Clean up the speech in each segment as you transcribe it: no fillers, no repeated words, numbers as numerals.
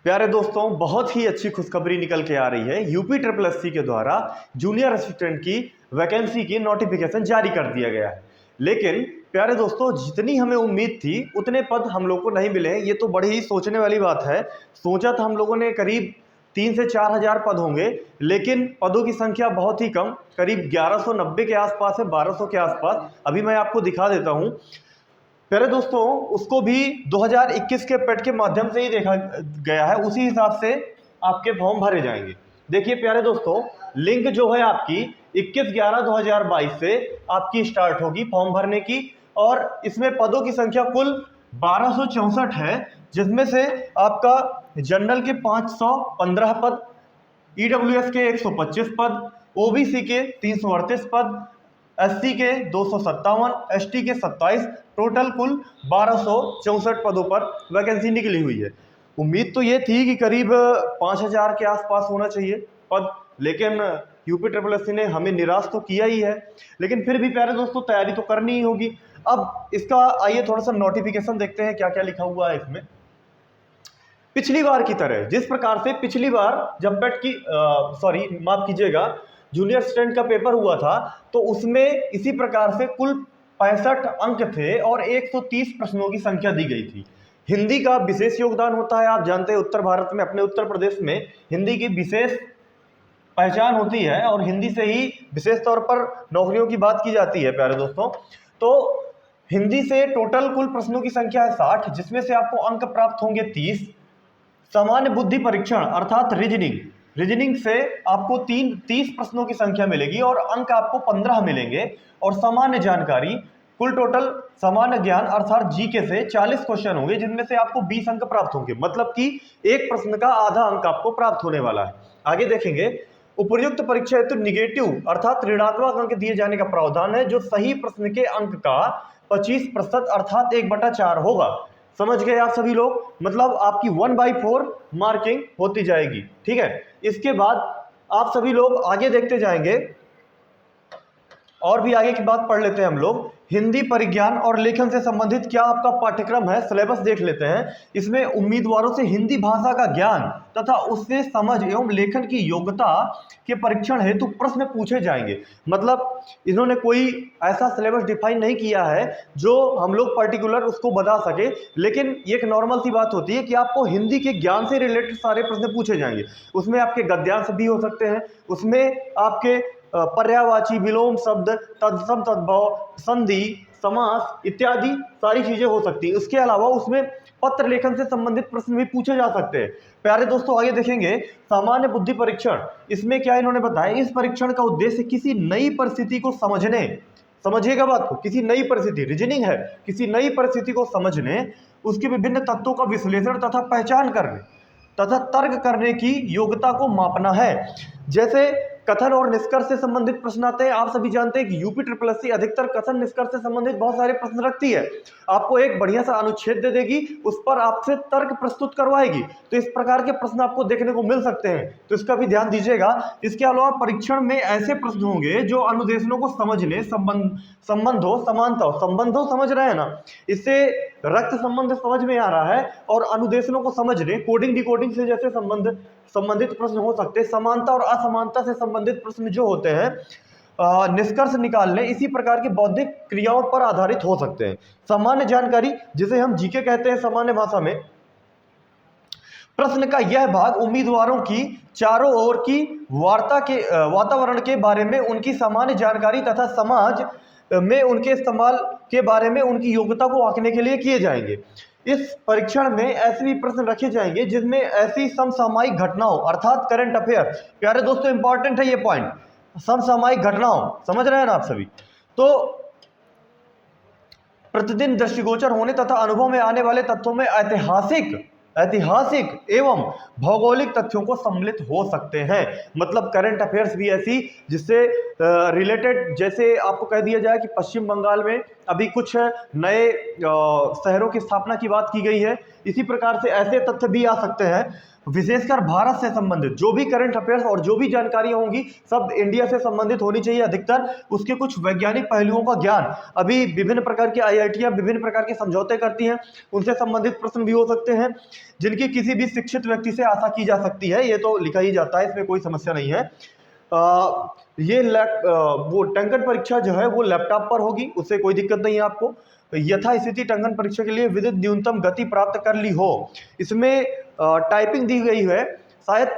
प्यारे दोस्तों, बहुत ही अच्छी खुशखबरी निकल के आ रही है। यूपी ट्रिपल एससी के द्वारा जूनियर असिस्टेंट की वैकेंसी की नोटिफिकेशन जारी कर दिया गया है। लेकिन प्यारे दोस्तों, जितनी हमें उम्मीद थी उतने पद हम लोग को नहीं मिले हैं। ये तो बड़ी ही सोचने वाली बात है। सोचा था हम लोगों ने करीब 3 से 4 हज़ार पद होंगे, लेकिन पदों की संख्या बहुत ही कम, करीब 1190 के आसपास है, 1200 के आसपास। अभी मैं आपको दिखा देता हूँ। प्यारे दोस्तों, उसको भी 2021 के पेट के माध्यम से ही देखा गया है, उसी हिसाब से आपके फॉर्म भरे जाएंगे। देखिए प्यारे दोस्तों, लिंक जो है आपकी 21/11/2022 से आपकी स्टार्ट होगी फॉर्म भरने की, और इसमें पदों की संख्या कुल 1264 है, जिसमें से आपका जनरल के 515 पद, ईडब्ल्यूएस के 125 पद, ओबीसी के 338 पद, एससी के 257, एसटी के 27, टोटल कुल 1264 पदों पर वैकेंसी निकली हुई है। उम्मीद तो ये थी कि करीब 5000 के आसपास होना चाहिए पद, लेकिन यूपी ट्रिपल एससी ने हमें निराश तो किया ही है। लेकिन फिर भी प्यारे दोस्तों, तैयारी तो करनी ही होगी। अब इसका आइए थोड़ा सा नोटिफिकेशन देखते हैं क्या क्या लिखा हुआ है इसमें। पिछली बार की तरह, जिस प्रकार से पिछली बार जब पेट की माफ कीजिएगा, जूनियर स्टूडेंट का पेपर हुआ था, तो उसमें इसी प्रकार से कुल 65 अंक थे और 130 प्रश्नों की संख्या दी गई थी। हिंदी का विशेष योगदान होता है, आप जानते हैं उत्तर भारत में, अपने उत्तर प्रदेश में हिंदी की विशेष पहचान होती है और हिंदी से ही विशेष तौर पर नौकरियों की बात की जाती है। प्यारे दोस्तों, तो हिंदी से टोटल कुल प्रश्नों की संख्या है 60, जिसमें से आपको अंक प्राप्त होंगे 30। सामान्य बुद्धि परीक्षण अर्थात रीजनिंग से आपको 30 प्रश्नों की संख्या मिलेगी और अंक आपको 15 मिलेंगे। और सामान्य जानकारी, कुल टोटल सामान्य ज्ञान अर्थात जीके से 40 क्वेश्चन होंगे, जिनमें से आपको 20 अंक प्राप्त होंगे, मतलब कि एक प्रश्न का आधा अंक आपको प्राप्त होने वाला है। आगे देखेंगे, उपर्युक्त परीक्षा हेतु निगेटिव अर्थात ऋणात्मक अंक दिए जाने का प्रावधान है, जो सही प्रश्न के अंक का 25% अर्थात 1/4 होगा। समझ गए आप सभी लोग? मतलब आपकी 1/4 मार्किंग होती जाएगी। ठीक है, इसके बाद आप सभी लोग आगे देखते जाएंगे, और भी आगे की बात पढ़ लेते हैं हम लोग। हिंदी परिज्ञान और लेखन से संबंधित क्या आपका पाठ्यक्रम है, सिलेबस देख लेते हैं। इसमें उम्मीदवारों से हिंदी भाषा का ज्ञान तथा उससे समझ एवं लेखन की योग्यता के परीक्षण हेतु प्रश्न पूछे जाएंगे। मतलब इन्होंने कोई ऐसा सिलेबस डिफाइन नहीं किया है जो हम लोग पर्टिकुलर उसको बता सके, लेकिन एक नॉर्मल सी बात होती है कि आपको हिंदी के ज्ञान से रिलेटेड सारे प्रश्न पूछे जाएंगे। उसमें आपके गद्यांश भी हो सकते हैं, उसमें आपके पर्यायवाची, विलोम शब्द, तत्सम, तद्भव, संधि, समास इत्यादि सारी चीजें हो सकती है। इसके अलावा उसमें पत्र लेखन से संबंधित प्रश्न भी पूछे जा सकते हैं। प्यारे दोस्तों, आगे देखेंगे सामान्य बुद्धि परीक्षण। इसमें क्या इन्होंने बताया, इस परीक्षण का उद्देश्य किसी नई परिस्थिति को समझने, समझिएगा बात को, किसी नई परिस्थिति, रीजनिंग है, किसी नई परिस्थिति को समझने, उसके विभिन्न तत्वों का विश्लेषण तथा पहचान करने तथा तर्क करने की योग्यता को मापना है। जैसे कथन और निष्कर्ष से संबंधित प्रश्न आते हैं। आप सभी जानते हैं कि यूपी ट्रिपल एससी अधिकतर कथन निष्कर्ष से संबंधित बहुत सारे प्रश्न रखती है। आपको एक बढ़िया सा अनुच्छेद दे देगी, उस पर आपसे तर्क प्रस्तुत करवाएगी, तो इस प्रकार के प्रश्न आपको देखने को मिल सकते हैं, तो इसका भी ध्यान दीजिएगा। इसके अलावा परीक्षण में ऐसे प्रश्न होंगे जो अनुदेशनों को समझने, संबंधों, समानता, संबंधों समझ रहे हैं ना, इससे रक्त संबंध समझ में आ रहा है, और अनुदेशनों को समझने, कोडिंग डिकोडिंग से जैसे संबंधित प्रश्न हो सकते हैं। समानता और असमानता से संबंधित प्रश्न जो होते हैं, निष्कर्ष निकालने, इसी प्रकार की बौद्धिक क्रियाओं पर आधारित हो सकते हैं। सामान्य जानकारी, जिसे हम जीके कहते हैं सामान्य भाषा में, प्रश्न का यह भाग उम्मीदवारों की चारों ओर की वातावरण के बारे में उनकी सामान्य जानकारी तथा समाज में उनके इस्तेमाल के बारे में उनकी योग्यता को आंकने के लिए किए जाएंगे। इस परीक्षण में ऐसे भी प्रश्न रखे जाएंगे जिनमें ऐसी समसामयिक घटनाओं अर्थात करंट अफेयर, प्यारे दोस्तों इंपॉर्टेंट है ये पॉइंट, समसामयिक घटनाओं, समझ रहे हैं ना आप सभी, तो प्रतिदिन दृष्टिगोचर होने तथा अनुभव में आने वाले तथ्यों में ऐतिहासिक एवं भौगोलिक तथ्यों को सम्मिलित हो सकते हैं। मतलब करंट अफेयर्स भी ऐसी जिससे रिलेटेड, जैसे आपको कह दिया जाए कि पश्चिम बंगाल में अभी कुछ नए शहरों की स्थापना की बात की गई है। इसी प्रकार से ऐसे तथ्य भी आ सकते हैं, विशेषकर भारत से संबंधित जो भी करंट अफेयर्स और जो भी जानकारी होंगी सब इंडिया से संबंधित होनी चाहिए अधिकतर। उसके कुछ वैज्ञानिक पहलुओं का ज्ञान, अभी विभिन्न प्रकार की आईआईटियां विभिन्न प्रकार के समझौते करती हैं, उनसे संबंधित प्रश्न भी हो सकते हैं जिनकी किसी भी शिक्षित व्यक्ति से आशा की जा सकती है। ये तो लिखा ही जाता है, इसमें कोई समस्या नहीं है। ये वो टंकन परीक्षा जो है वो लैपटॉप पर होगी, उससे कोई दिक्कत नहीं है आपको। यथास्थिति टंकन परीक्षा के लिए विदित न्यूनतम गति प्राप्त कर ली हो। इसमें टाइपिंग दी गई है, शायद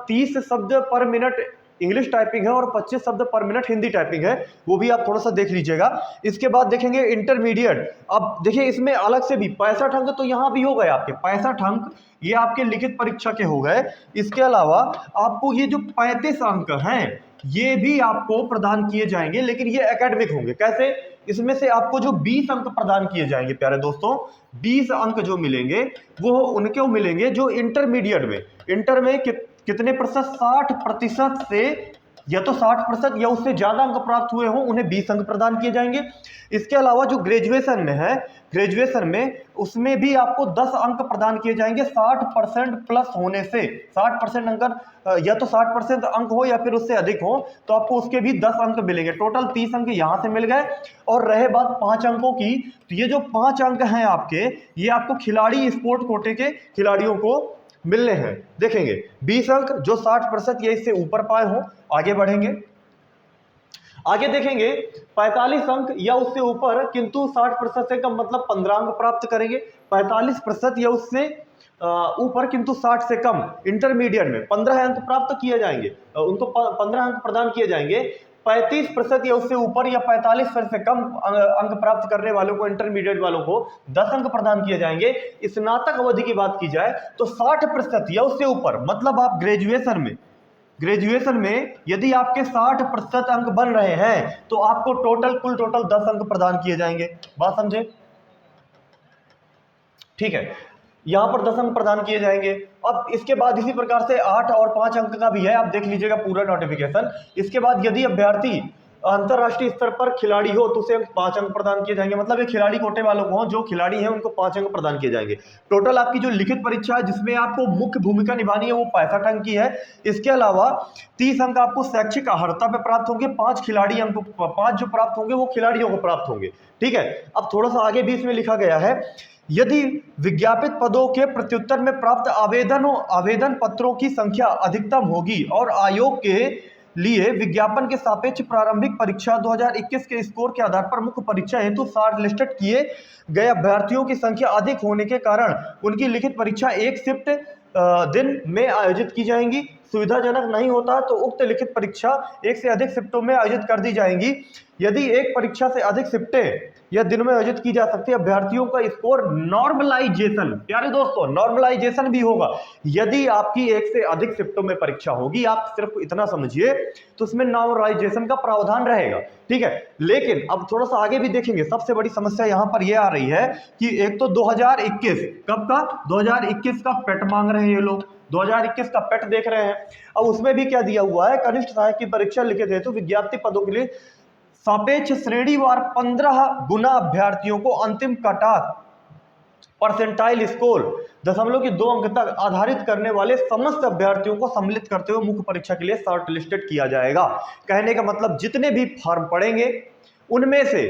30 शब्द पर मिनट इंग्लिश टाइपिंग है और 25 शब्द पर मिनट हिंदी टाइपिंग है, वो भी आप थोड़ा सा देख लीजिएगा। इसके बाद देखेंगे इंटरमीडिएट। अब देखिए इसमें अलग से भी 65 अंक तो यहाँ भी हो गए आपके 65 अंक, ये आपके लिखित परीक्षा के हो गए। इसके अलावा आपको ये जो 35 अंक हैं ये भी आपको प्रदान किए जाएंगे, लेकिन ये एकेडमिक होंगे। कैसे? इसमें से आपको जो 20 अंक प्रदान किए जाएंगे प्यारे दोस्तों, 20 अंक जो मिलेंगे वो उनके मिलेंगे जो इंटरमीडिएट में, इंटर में कितने प्रतिशत, 60% से या तो 60% या उससे ज्यादा अंक प्राप्त हुए हों उन्हें 20 अंक प्रदान किए जाएंगे। इसके अलावा जो ग्रेजुएशन में है, ग्रेजुएशन में उसमें भी आपको 10 अंक प्रदान किए जाएंगे 60% प्लस होने से। 60% अंक या तो 60% अंक हो या फिर उससे अधिक हो तो आपको उसके भी 10 अंक मिलेंगे। टोटल 30 अंक यहां से मिल गए। और रहे बात 5 अंकों की, तो ये जो 5 अंक हैं आपके, ये आपको खिलाड़ी स्पोर्ट कोटे के खिलाड़ियों को मिलने हैं। देखेंगे 20 अंक जो 60% या इससे ऊपर पाए हो। आगे बढ़ेंगे, आगे देखेंगे 45 अंक या उससे ऊपर किंतु 60% से कम, मतलब 15 अंक प्राप्त करेंगे। 45% या उससे ऊपर किंतु 60 से कम इंटरमीडिएट में 15 अंक प्राप्त किए जाएंगे, उनको 15 अंक प्रदान किए जाएंगे। 35% या उससे ऊपर या 45% से कम अंक प्राप्त करने वालों को, इंटरमीडिएट वालों को 10 अंक प्रदान किए जाएंगे। स्नातक अवधि की बात की जाए तो 60% या उससे ऊपर, मतलब आप ग्रेजुएशन में यदि आपके 60% अंक बन रहे हैं तो आपको कुल टोटल 10 अंक प्रदान किए जाएंगे। बात समझे? ठीक है, यहां पर 10 अंक प्रदान किए जाएंगे। अब इसके बाद इसी प्रकार से 8 और 5 अंक का भी है, आप देख लीजिएगा पूरा नोटिफिकेशन। इसके बाद यदि अभ्यर्थी अंतरराष्ट्रीय स्तर पर खिलाड़ी हो तो उसे 5 अंक प्रदान किए जाएंगे, मतलब ये खिलाड़ी कोटे वालों को, जो खिलाड़ी हैं उनको 5 अंक प्रदान किए जाएंगे। टोटल आपकी जो लिखित परीक्षा है जिसमें आपको मुख्य भूमिका निभानी है वो 65 अंक की है। इसके अलावा 30 अंक आपको शैक्षिक अर्हता पे प्राप्त होंगे, 5 खिलाड़ी अंक, 5 जो प्राप्त होंगे वो खिलाड़ियों को प्राप्त होंगे। ठीक है, अब थोड़ा सा आगे भी इसमें लिखा गया है, यदि विज्ञापित पदों के प्रत्युत्तर में प्राप्त आवेदन पत्रों की संख्या अधिकतम होगी और आयोग के लिए विज्ञापन के सापेक्ष प्रारंभिक परीक्षा 2021 के स्कोर के आधार पर मुख्य परीक्षा हेतु शॉर्टलिस्टेड किए गए अभ्यर्थियों की संख्या अधिक होने के कारण उनकी लिखित परीक्षा एक शिफ्ट दिन में आयोजित की जाएंगी। सुविधाजनक नहीं होता तो उक्त लिखित परीक्षा एक से अधिक शिफ्टों में आयोजित कर दी जाएंगी। यदि एक परीक्षा से अधिक शिफ्टें या दिन में आयोजित की जा सकती है, अभ्यर्थियों का स्कोर नॉर्मलाइजेशन, प्यारे दोस्तों नॉर्मलाइजेशन भी होगा। यदि आपकी एक से अधिक शिफ्टों में परीक्षा होगी, आप सिर्फ इतना समझिए, तो उसमें नॉर्मलाइजेशन का प्रावधान रहेगा। ठीक है, लेकिन अब थोड़ा सा आगे भी देखेंगे। सबसे बड़ी समस्या यहां पर यह आ रही है कि एक तो 2021 कब का, 2021 का पेट मांग रहे हैं ये लोग, 2021 का पेट देख रहे हैं। अब उसमें भी क्या दिया हुआ है, कनिष्ठ सहायक की परीक्षा लिखित हेतु विज्ञप्ति पदों के लिए सापेक्ष श्रेणीवार 15 गुना अभ्यर्थियों को अंतिम कटऑफ परसेंटाइल स्कोर 0.2 अंक तक आधारित करने वाले समस्त अभ्यर्थियों को सम्मिलित करते हुए मुख्य परीक्षा के लिए शॉर्ट लिस्टेड किया जाएगा। कहने का मतलब जितने भी फॉर्म पड़ेंगे उनमें से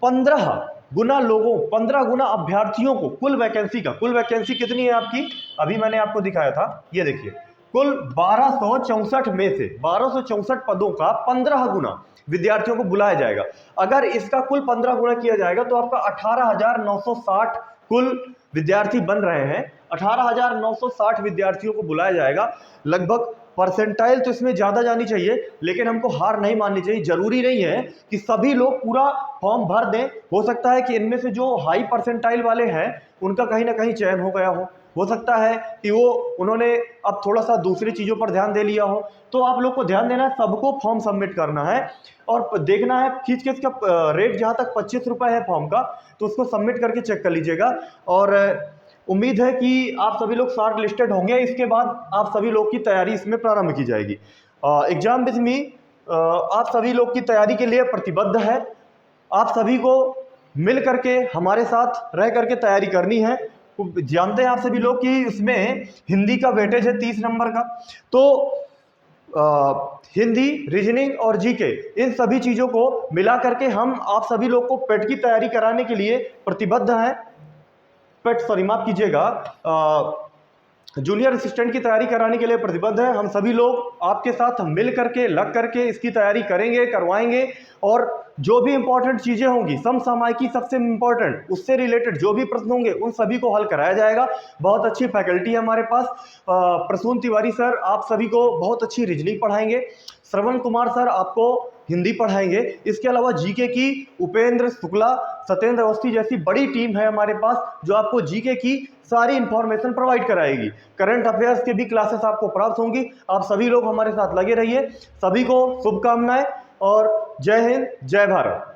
15 गुना अभ्यर्थियों को, कुल वैकेंसी कितनी है आपकी, अभी मैंने आपको दिखाया था, ये देखिए कुल 1264 में से 1264 पदों का 15 गुना विद्यार्थियों को बुलाया जाएगा। अगर इसका कुल 15 गुना किया जाएगा तो आपका 18,960 कुल विद्यार्थी बन रहे हैं। 18,960 विद्यार्थियों को बुलाया जाएगा। लगभग परसेंटाइल तो इसमें ज्यादा जानी चाहिए, लेकिन हमको हार नहीं माननी चाहिए। जरूरी नहीं है कि सभी लोग पूरा फॉर्म भर दें, हो सकता है कि इनमें से जो हाई परसेंटाइल वाले हैं उनका कहीं ना कहीं चयन हो गया हो सकता है कि उन्होंने अब थोड़ा सा दूसरी चीज़ों पर ध्यान दे लिया हो। तो आप लोग को ध्यान देना है, सबको फॉर्म सबमिट करना है और देखना है खींच के इसका रेट जहाँ तक 25 रुपये है फॉर्म का, तो उसको सबमिट करके चेक कर लीजिएगा। और उम्मीद है कि आप सभी लोग शॉर्ट लिस्टेड होंगे। इसके बाद आप सभी लोग की तैयारी इसमें प्रारंभ की जाएगी। एग्जाम विद मी आप सभी लोग की तैयारी के लिए प्रतिबद्ध है। आप सभी को मिल करके हमारे साथ रह करके तैयारी करनी है। जानते हैं आप सभी लोग कि इसमें हिंदी का वेटेज है 30 नंबर का। तो हिंदी, रीजनिंग और जीके, इन सभी चीज़ों को मिला करके हम आप सभी लोग को पेट की तैयारी कराने के लिए प्रतिबद्ध हैं। माफ कीजिएगा, जूनियर असिस्टेंट की तैयारी कराने के लिए प्रतिबद्ध है। हम सभी लोग आपके साथ मिल करके लग करके इसकी तैयारी करेंगे, करवाएंगे, और जो भी इंपॉर्टेंट चीजें होंगी, समसामयिकी सबसे इंपॉर्टेंट, उससे रिलेटेड जो भी प्रश्न होंगे उन सभी को हल कराया जाएगा। बहुत अच्छी फैकल्टी है हमारे पास। प्रसून तिवारी सर आप सभी को बहुत अच्छी रीजनिंग पढ़ाएंगे। श्रवण कुमार सर आपको हिंदी पढ़ाएंगे। इसके अलावा जीके की उपेंद्र शुक्ला, सत्येंद्र अवस्थी जैसी बड़ी टीम है हमारे पास, जो आपको जीके की सारी इंफॉर्मेशन प्रोवाइड कराएगी। करंट अफेयर्स के भी क्लासेस आपको प्राप्त होंगी। आप सभी लोग हमारे साथ लगे रहिए। सभी को शुभकामनाएं और जय हिंद, जय भारत।